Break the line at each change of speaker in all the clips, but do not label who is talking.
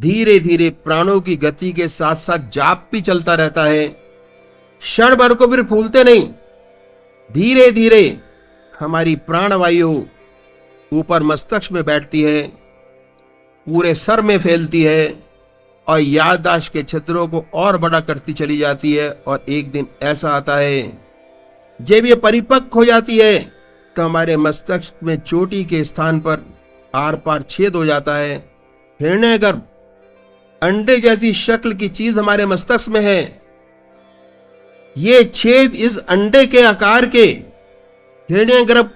धीरे धीरे प्राणों की गति के साथ साथ जाप भी चलता रहता है। क्षण भर को फिर फूलते नहीं, धीरे धीरे हमारी प्राणवायु ऊपर मस्तिष्क में बैठती है, पूरे सर में फैलती है और याददाश्त के छिद्रों को और बड़ा करती चली जाती है। और एक दिन ऐसा आता है जब ये परिपक्व हो जाती है तो हमारे मस्तिष्क में चोटी के स्थान पर आर पार छेद हो जाता है। हिरण्यगर्भ अंडे जैसी शक्ल की चीज हमारे मस्तिष्क में है। ये छेद इस अंडे के आकार के हिरण्यगर्भ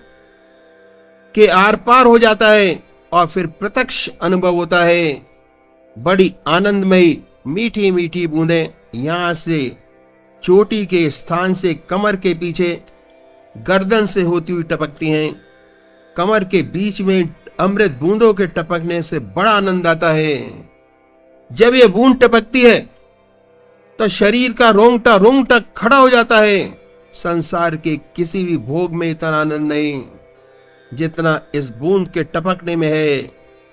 के आर पार हो जाता है और फिर प्रत्यक्ष अनुभव होता है। बड़ी आनंदमयी मीठी मीठी बूंदें यहां से चोटी के स्थान से कमर के पीछे गर्दन से होती हुई टपकती हैं। कमर के बीच में अमृत बूंदों के टपकने से बड़ा आनंद आता है। जब ये बूंद टपकती है तो शरीर का रोंगटा रोंगटा खड़ा हो जाता है। संसार के किसी भी भोग में इतना आनंद नहीं जितना इस बूंद के टपकने में है।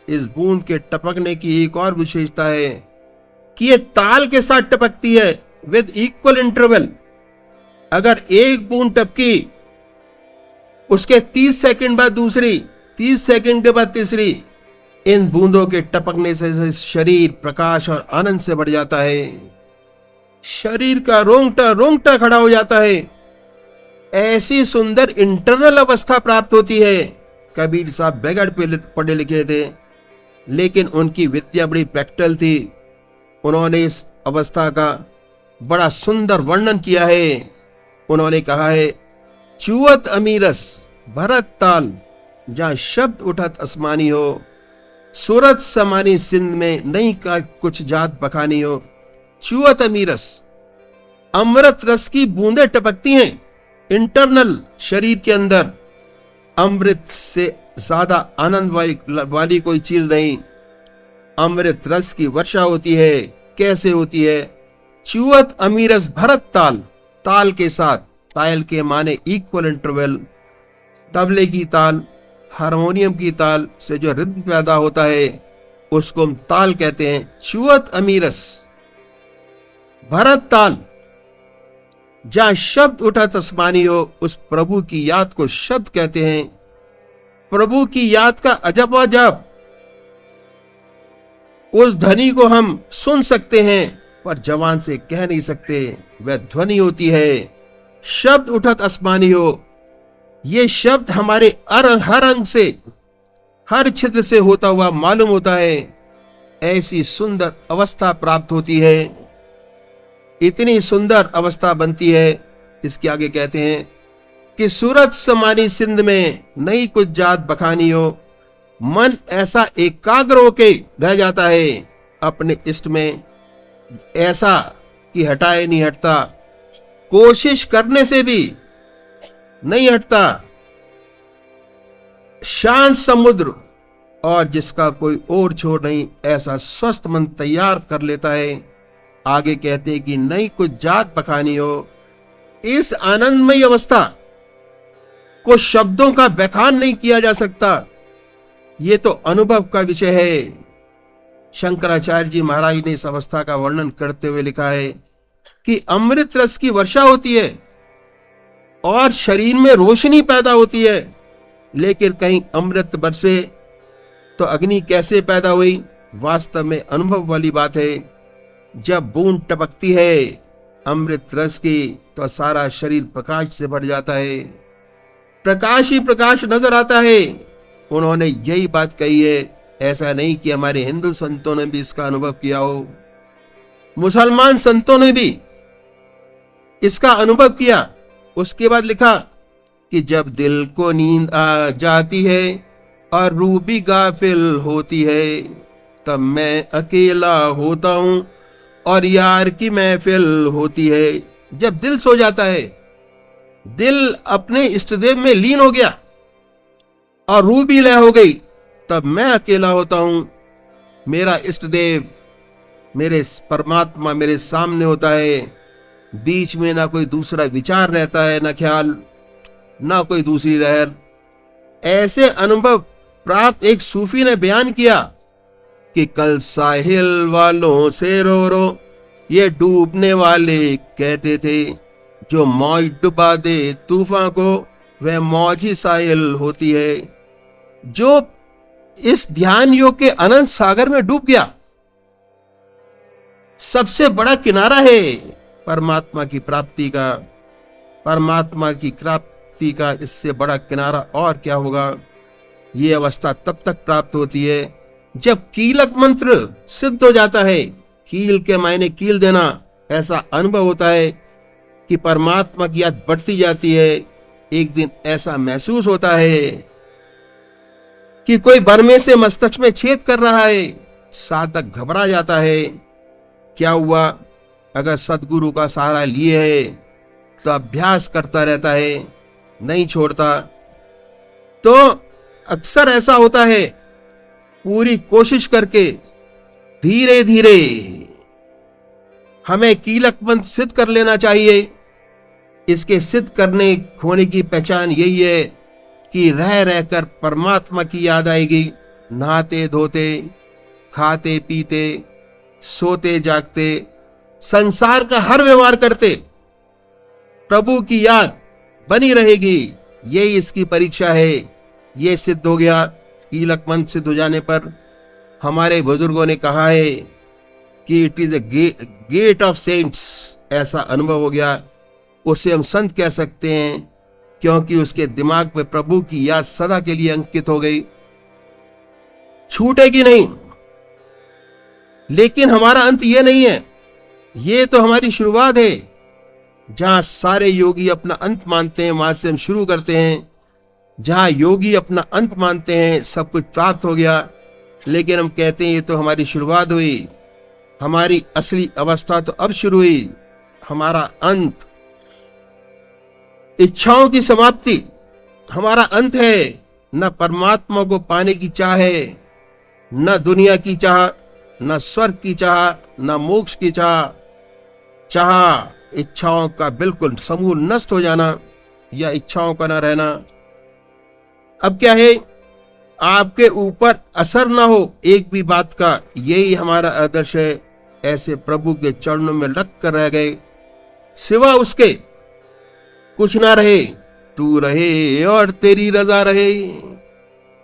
इस बूंद के टपकने की एक और विशेषता है कि ये ताल के साथ टपकती है विद इक्वल इंटरवल। अगर एक बूंद टपकी, उसके 30 सेकंड बाद दूसरी, 30 सेकंड के बाद तीसरी, इन बूंदों के टपकने से शरीर प्रकाश और आनंद से बढ़ जाता है। शरीर का रोंगटा रोंगटा खड़ा हो जाता है। ऐसी सुंदर इंटरनल अवस्था प्राप्त होती है। कबीर साहब बेगड़ पढ़े लिखे थे, लेकिन उनकी विद्या बड़ी प्रैक्टिकल थी। उन्होंने इस अवस्था का बड़ा सुंदर वर्णन किया है। उन्होंने कहा है, चुअत अमीरस भरत ताल, जहां शब्द उठत आसमानी हो, सूरत समानी सिंध में नहीं का कुछ जात बखानी हो। चुअत अमीरस, अमृत रस की बूंदें टपकती हैं इंटरनल शरीर के अंदर। अमृत से ज्यादा आनंद वाली कोई चीज नहीं। अमृत रस की वर्षा होती है। कैसे होती है? चुअत अमीरस भरत ताल, ताल के साथ, ताल के माने इक्वल इंटरवल। तबले की ताल, हारमोनियम की ताल से जो रिद्म पैदा होता है उसको हम ताल कहते हैं। चुअत अमीरस भरत ताल, जहां शब्द उठत आसमानी हो, उस प्रभु की याद को शब्द कहते हैं। प्रभु की याद का अजब अजब, उस ध्वनि को हम सुन सकते हैं पर जबान से कह नहीं सकते। वह ध्वनि होती है शब्द उठत आसमानी हो। ये शब्द हमारे हर अंग से, हर छिद्र से होता हुआ मालूम होता है। ऐसी सुंदर अवस्था प्राप्त होती है। इतनी सुंदर अवस्था बनती है, इसके आगे कहते हैं कि सूरत समानी सिंध में नहीं कुछ जात बखानी हो। मन ऐसा एकाग्र होके रह जाता है अपने इष्ट में, ऐसा कि हटाए नहीं हटता, कोशिश करने से भी नहीं हटता। शांत समुद्र और जिसका कोई और छोर नहीं, ऐसा स्वस्थ मन तैयार कर लेता है। आगे कहते हैं कि नहीं कुछ जात बखानी हो। इस आनंदमयी अवस्था को शब्दों का बखान नहीं किया जा सकता। ये तो अनुभव का विषय है। शंकराचार्य जी महाराज ने इस अवस्था का वर्णन करते हुए लिखा है कि अमृत रस की वर्षा होती है और शरीर में रोशनी पैदा होती है। लेकिन कहीं अमृत बरसे तो अग्नि कैसे पैदा हुई? वास्तव में अनुभव वाली बात है। जब बूंद टपकती है अमृत रस की तो सारा शरीर प्रकाश से भर जाता है। प्रकाश ही प्रकाश नजर आता है। उन्होंने यही बात कही है। ऐसा नहीं कि हमारे हिंदू संतों ने भी इसका अनुभव किया हो, मुसलमान संतों ने भी इसका अनुभव किया। उसके बाद लिखा कि जब दिल को नींद आ जाती है और रूह भी गाफिल होती है, तब मैं अकेला होता हूं और यार की महफिल होती है। जब दिल सो जाता है, दिल अपने इष्टदेव में लीन हो गया और रूह भी लय हो गई, तब मैं अकेला होता हूं। मेरा इष्टदेव, मेरे परमात्मा मेरे सामने होता है। बीच में ना कोई दूसरा विचार रहता है, ना ख्याल, ना कोई दूसरी लहर। ऐसे अनुभव प्राप्त एक सूफी ने बयान किया कि कल साहिल वालों से रो रो ये डूबने वाले कहते थे, जो मौज डुबा दे तूफान को वह मौज ही साहिल होती है। जो इस ध्यान योग के अनंत सागर में डूब गया, सबसे बड़ा किनारा है परमात्मा की प्राप्ति का। परमात्मा की प्राप्ति का इससे बड़ा किनारा और क्या होगा। ये अवस्था तब तक प्राप्त होती है जब कीलक मंत्र सिद्ध हो जाता है। कील के मायने कील देना, ऐसा अनुभव होता है कि परमात्मा की याद बढ़ती जाती है। एक दिन ऐसा महसूस होता है कि कोई बरमे से मस्तक में छेद कर रहा है। साधक घबरा जाता है, क्या हुआ। अगर सदगुरु का सहारा लिए है तो अभ्यास करता रहता है, नहीं छोड़ता। तो अक्सर ऐसा होता है, पूरी कोशिश करके धीरे धीरे हमें कीलक मंत्र सिद्ध कर लेना चाहिए। इसके सिद्ध करने होने की पहचान यही है कि रह रहकर परमात्मा की याद आएगी। नहाते धोते, खाते पीते, सोते जागते, संसार का हर व्यवहार करते प्रभु की याद बनी रहेगी। यही इसकी परीक्षा है। ये सिद्ध हो गया। कीलक मंत्र सिद्ध हो जाने पर हमारे बुजुर्गों ने कहा है कि it is a gate of saints. ऐसा अनुभव हो गया, उसे हम संत कह सकते हैं, क्योंकि उसके दिमाग में प्रभु की याद सदा के लिए अंकित हो गई, छूटेगी नहीं। लेकिन हमारा अंत ये नहीं है, ये तो हमारी शुरुआत है। जहां सारे योगी अपना अंत मानते हैं, वहां से हम शुरू करते हैं। जहां योगी अपना अंत मानते हैं, सब कुछ प्राप्त हो गया, लेकिन हम कहते हैं ये तो हमारी शुरुआत हुई। हमारी असली अवस्था तो अब शुरू हुई। हमारा अंत, इच्छाओं की समाप्ति हमारा अंत है। न परमात्मा को पाने की चाह है, न दुनिया की चाह, न स्वर्ग की चाह, न मोक्ष की चाह। चाह इच्छाओं का बिल्कुल समूल नष्ट हो जाना या इच्छाओं का न रहना। अब क्या है, आपके ऊपर असर ना हो एक भी बात का, यही हमारा आदर्श है। ऐसे प्रभु के चरणों में लग कर रह गए, सिवा उसके कुछ ना रहे। तू रहे और तेरी रजा रहे,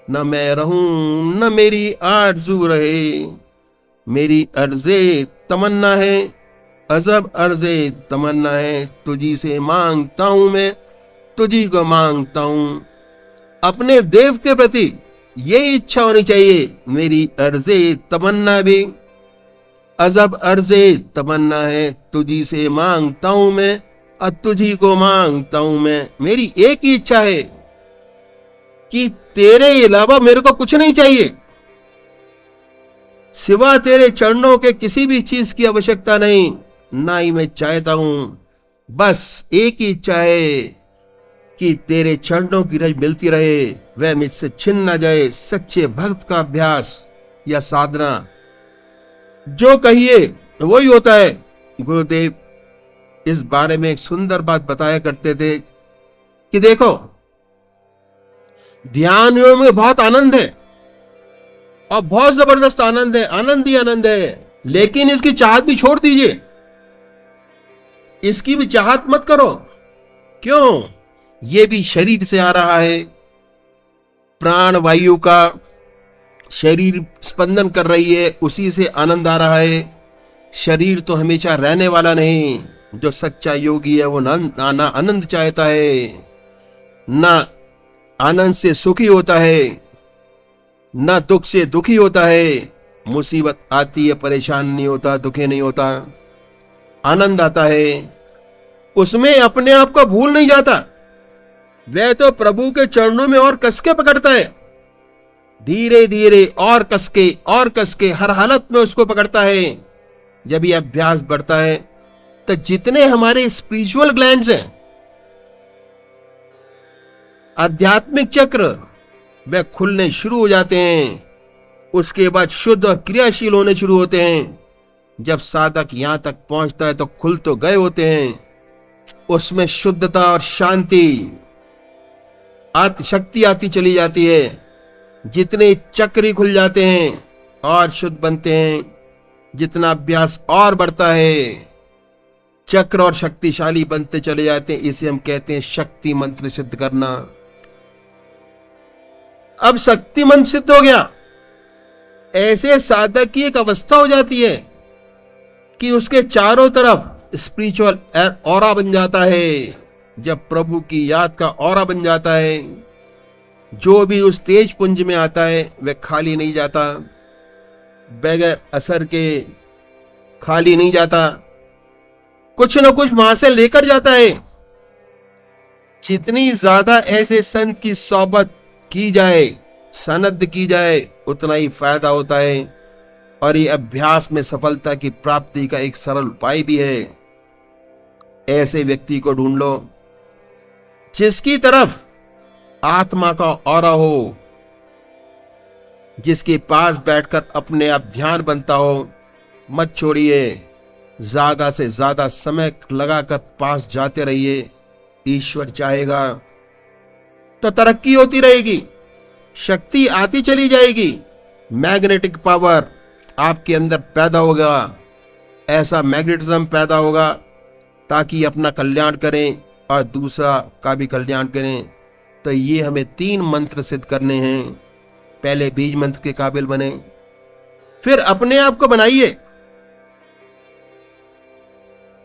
न मैं रहूं न मेरी आरज़ू रहे। मेरी अर्ज़े तमन्ना है, अजब अर्ज़े तमन्ना है। तुझी से मांगता हूं मैं, तुझी को मांगता हूं। अपने देव के प्रति यही इच्छा होनी चाहिए। मेरी अर्ज़े तमन्ना भी अजब अर्ज़े तमन्ना है। तुझी से मांगता हूं मैं और तुझी को मांगता हूं मैं। मेरी एक ही इच्छा है कि तेरे अलावा मेरे को कुछ नहीं चाहिए। सिवा तेरे चरणों के किसी भी चीज की आवश्यकता नहीं, ना ही मैं चाहता हूं। बस एक ही इच्छा है कि तेरे चरणों की रज मिलती रहे, वह मुझसे छिन न जाए। सच्चे भक्त का अभ्यास या साधना जो कहिए वही होता है। गुरुदेव इस बारे में एक सुंदर बात बताया करते थे कि देखो, ध्यान योग में बहुत आनंद है और बहुत जबरदस्त आनंद है, आनंद ही आनंद है। लेकिन इसकी चाहत भी छोड़ दीजिए, इसकी भी चाहत मत करो। क्यों? ये भी शरीर से आ रहा है। प्राण वायु का शरीर स्पंदन कर रही है, उसी से आनंद आ रहा है। शरीर तो हमेशा रहने वाला नहीं। जो सच्चा योगी है वो ना आनंद चाहता है, ना आनंद से सुखी होता है, ना दुख से दुखी होता है। मुसीबत आती है, परेशान नहीं होता, दुखी नहीं होता, आनंद आता है। उसमें अपने आप को भूल नहीं जाता। वह तो प्रभु के चरणों में और कसके पकड़ता है, धीरे धीरे और कसके हर हालत में उसको पकड़ता है। जब ये अभ्यास बढ़ता है तो जितने हमारे स्पिरिचुअल ग्लैंड्स हैं, आध्यात्मिक चक्र, वे खुलने शुरू हो जाते हैं। उसके बाद शुद्ध और क्रियाशील होने शुरू होते हैं। जब साधक यहां तक पहुंचता है तो खुल तो गए होते हैं, उसमें शुद्धता और शांति शक्ति आती चली जाती है। जितने चक्र खुल जाते हैं और शुद्ध बनते हैं, जितना अभ्यास और बढ़ता है चक्र और शक्तिशाली बनते चले जाते हैं। इसे हम कहते हैं शक्ति मंत्र सिद्ध करना। अब शक्ति मंत्र सिद्ध हो गया, ऐसे साधक की एक अवस्था हो जाती है कि उसके चारों तरफ स्पिरिचुअल ऑरा बन जाता है। जब प्रभु की याद का ऑरा बन जाता है, जो भी उस तेज पुंज में आता है वह खाली नहीं जाता, बगैर असर के खाली नहीं जाता, कुछ न कुछ वहां से लेकर जाता है। जितनी ज्यादा ऐसे संत की सोबत की जाए, सनद की जाए, उतना ही फायदा होता है। और ये अभ्यास में सफलता की प्राप्ति का एक सरल उपाय भी है। ऐसे व्यक्ति को ढूंढ लो जिसकी तरफ आत्मा का ऑरा हो, जिसके पास बैठकर अपने आप ध्यान बनता हो। मत छोड़िए, ज्यादा से ज्यादा समय लगाकर पास जाते रहिए। ईश्वर चाहेगा तो तरक्की होती रहेगी, शक्ति आती चली जाएगी, मैग्नेटिक पावर आपके अंदर पैदा होगा। ऐसा मैग्नेटिज्म पैदा होगा ताकि अपना कल्याण करें और दूसरा का भी कल्याण करें। तो ये हमें 3 मंत्र सिद्ध करने हैं। पहले बीज मंत्र के काबिल बने, फिर अपने आप को बनाइए।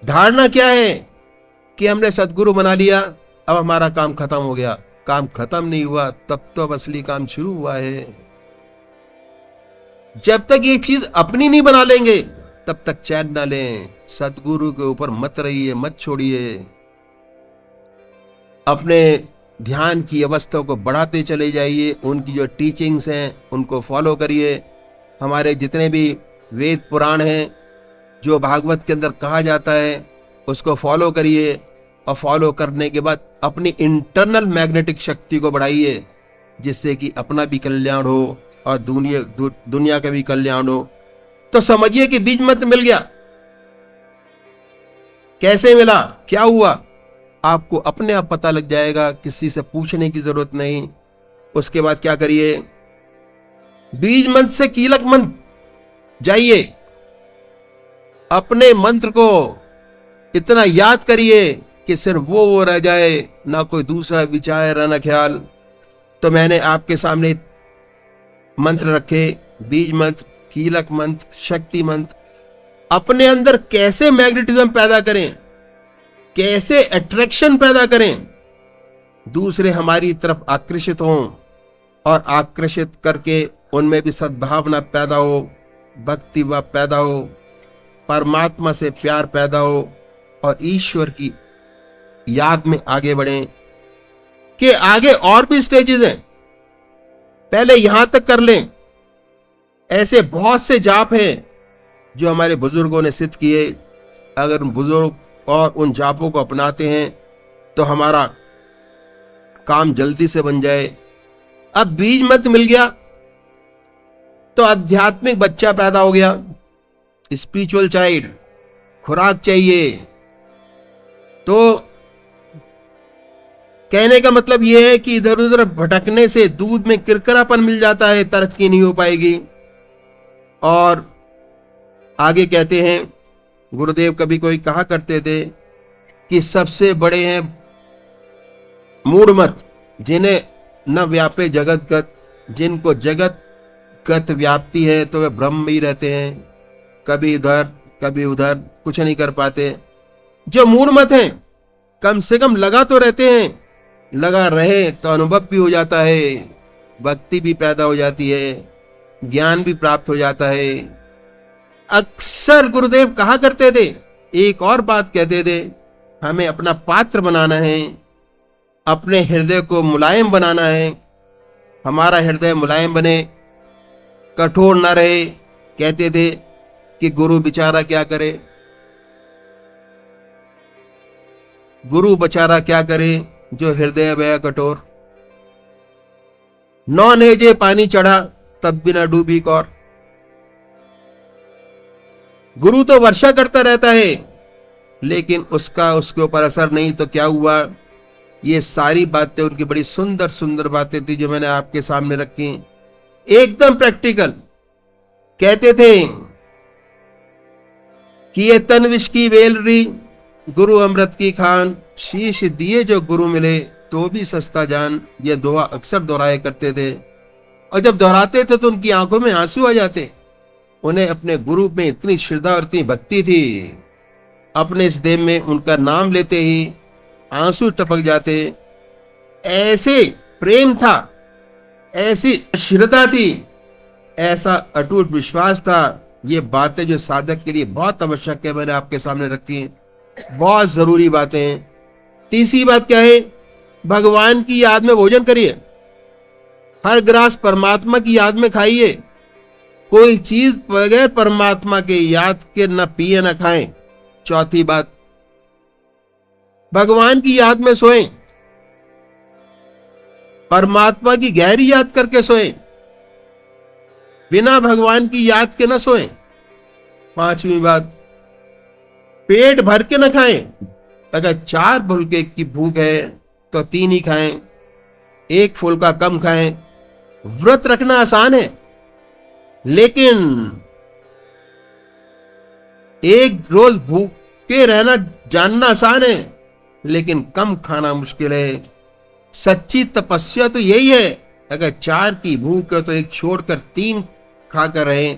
धारणा क्या है कि हमने सदगुरु बना लिया, अब हमारा काम खत्म हो गया। काम खत्म नहीं हुआ, तब तो अब असली काम शुरू हुआ है। जब तक ये चीज अपनी नहीं बना लेंगे तब तक चैन ना लें। सदगुरु के ऊपर मत रहिए, मत छोड़िए। अपने ध्यान की अवस्था को बढ़ाते चले जाइए। उनकी जो टीचिंग्स हैं उनको फॉलो करिए। हमारे जितने भी वेद पुराण हैं, जो भागवत के अंदर कहा जाता है, उसको फॉलो करिए। और फॉलो करने के बाद अपनी इंटरनल मैग्नेटिक शक्ति को बढ़ाइए, जिससे कि अपना भी कल्याण हो और दुनिया का भी कल्याण हो। तो समझिए कि बीज मंत्र मिल गया। कैसे मिला, क्या हुआ, आपको अपने आप पता लग जाएगा, किसी से पूछने की जरूरत नहीं। उसके बाद क्या करिए, बीज मंत्र से कीलक मंत्र जाइए। अपने मंत्र को इतना याद करिए कि सिर्फ वो रह जाए, ना कोई दूसरा विचार ना ख्याल। तो मैंने आपके सामने मंत्र रखे, बीज मंत्र, कीलक मंत्र, शक्ति मंत्र। अपने अंदर कैसे मैग्नेटिज्म पैदा करें, कैसे अट्रैक्शन पैदा करें, दूसरे हमारी तरफ आकर्षित हों और आकर्षित करके उनमें भी सद्भावना पैदा हो, भक्ति भाव पैदा हो, परमात्मा से प्यार पैदा हो और ईश्वर की याद में आगे बढ़ें। कि आगे और भी स्टेजेस हैं, पहले यहां तक कर लें। ऐसे बहुत से जाप हैं जो हमारे बुजुर्गों ने सिद्ध किए। अगर उन बुजुर्ग और उन जापों को अपनाते हैं तो हमारा काम जल्दी से बन जाए। अब बीज मंत्र मिल गया तो आध्यात्मिक बच्चा पैदा हो गया, स्पिरिचुअल चाइल्ड। खुराक चाहिए। तो कहने का मतलब यह है कि इधर उधर भटकने से दूध में किरकिरापन मिल जाता है, तरक्की नहीं हो पाएगी। और आगे कहते हैं, गुरुदेव कभी कोई कहा करते थे कि सबसे बड़े हैं मूढ़मत, जिन्हें न व्यापे जगतगत। जिनको जगतगत व्याप्ति है तो वे ब्रह्म में ही रहते हैं, कभी इधर कभी उधर, कुछ नहीं कर पाते। जो मूढ़मत हैं कम से कम लगा तो रहते हैं, लगा रहे तो अनुभव भी हो जाता है, भक्ति भी पैदा हो जाती है, ज्ञान भी प्राप्त हो जाता है। अक्सर गुरुदेव कहा करते थे, एक और बात कहते थे, हमें अपना पात्र बनाना है, अपने हृदय को मुलायम बनाना है। हमारा हृदय मुलायम बने, कठोर ना रहे। कहते थे कि गुरु बेचारा क्या करे, गुरु बेचारा क्या करे जो हृदय भया कठोर। नौ नेजे पानी चढ़ा तब भी न डूबी कौर। गुरु तो वर्षा करता रहता है लेकिन उसका उसके ऊपर असर नहीं, तो क्या हुआ। ये सारी बातें उनकी बड़ी सुंदर सुंदर बातें थी जो मैंने आपके सामने रखी, एकदम प्रैक्टिकल। कहते थे कि ये तन विष की वेलरी, गुरु अमृत की खान, शीश दिए जो गुरु मिले तो भी सस्ता जान। ये दोहा अक्सर दोहराया करते थे, और जब दोहराते थे तो उनकी आंखों में आंसू आ जाते। उन्हें अपने गुरु में इतनी श्रद्धा और इतनी भक्ति थी, अपने इस देह में उनका नाम लेते ही आंसू टपक जाते। ऐसे प्रेम था, ऐसी श्रद्धा थी, ऐसा अटूट विश्वास था। ये बातें जो साधक के लिए बहुत आवश्यक है, मैंने आपके सामने रखी हैं, बहुत जरूरी बातें। तीसरी बात क्या है? भगवान की याद में भोजन करिए, हर ग्रास परमात्मा की याद में खाइए। कोई चीज बगैर परमात्मा के याद के न पिए न खाएं। चौथी बात, भगवान की याद में सोएं, परमात्मा की गहरी याद करके सोएं, बिना भगवान की याद के न सोएं। पांचवी बात, पेट भर के न खाएं। अगर 4 फुलके की भूख है तो 3 ही खाएं, 1 फुलका कम खाएं। व्रत रखना आसान है, लेकिन एक रोज भूखे रहना जानना आसान है, लेकिन कम खाना मुश्किल है। सच्ची तपस्या तो यही है, अगर 4 की भूख है तो 1 छोड़कर 3 खाकर रहें।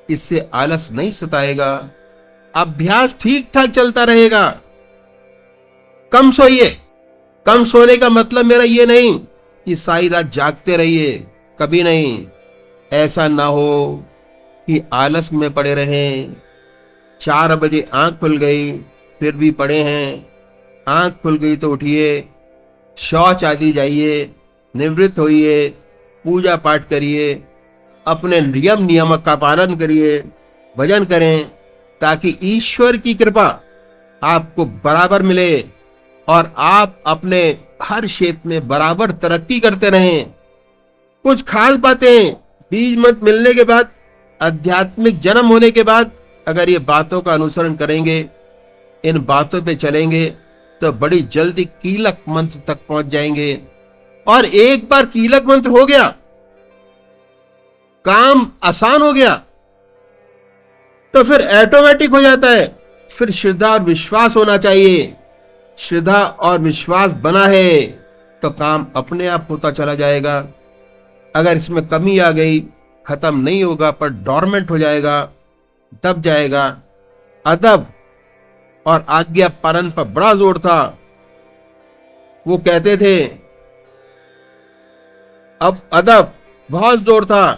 इससे आलस नहीं सताएगा, अभ्यास ठीक ठाक चलता रहेगा। कम सोइए। कम सोने का मतलब मेरा ये नहीं कि सारी रात जागते रहिए, कभी नहीं। ऐसा ना हो कि आलस में पड़े रहें। 4 बजे आंख खुल गई फिर भी पड़े हैं, आंख खुल गई तो उठिए, शौच आदि जाइए, निवृत्त होइए, पूजा पाठ करिए, अपने नियम का पालन करिए, भजन करें, ताकि ईश्वर की कृपा आपको बराबर मिले और आप अपने हर क्षेत्र में बराबर तरक्की करते रहें। कुछ खास बातें बीज मत मिलने के बाद, आध्यात्मिक जन्म होने के बाद, अगर ये बातों का अनुसरण करेंगे, इन बातों पे चलेंगे, तो बड़ी जल्दी कीलक मंत्र तक पहुंच जाएंगे। और एक बार कीलक मंत्र हो गया, काम आसान हो गया, तो फिर ऑटोमेटिक हो जाता है। फिर श्रद्धा और विश्वास होना चाहिए। श्रद्धा और विश्वास बना है तो काम अपने आप होता चला जाएगा। अगर इसमें कमी आ गई, खत्म नहीं होगा पर डोरमेंट हो जाएगा, दब जाएगा। अदब और आज्ञा पालन पर बड़ा जोर था। वो कहते थे, अब अदब बहुत जोर था।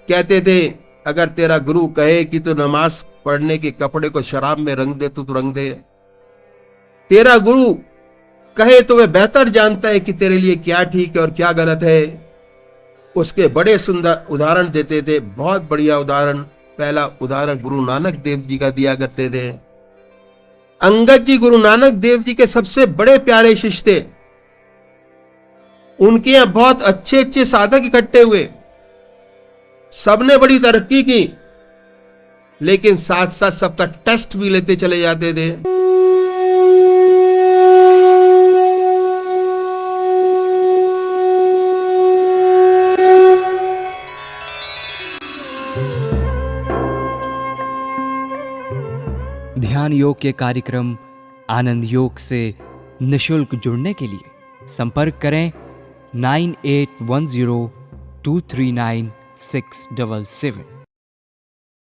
कहते थे, अगर तेरा गुरु कहे कि तू नमाज पढ़ने के कपड़े को शराब में रंग दे तो तू रंग दे। तेरा गुरु कहे तो वह बेहतर जानता है कि तेरे लिए क्या ठीक है और क्या गलत है। उसके बड़े सुंदर उदाहरण देते थे, बहुत बढ़िया उदाहरण। पहला उदाहरण गुरु नानक देव जी का दिया करते थे। अंगद जी गुरु नानक देव जी के सबसे बड़े प्यारे शिष्य थे। उनके यहां बहुत अच्छे अच्छे साधक इकट्ठे हुए, सबने बड़ी तरक्की की, लेकिन साथ साथ सबका टेस्ट भी लेते चले जाते थे।
ध्यान योग के कार्यक्रम आनंद योग से निशुल्क जुड़ने के लिए संपर्क करें 9810239677।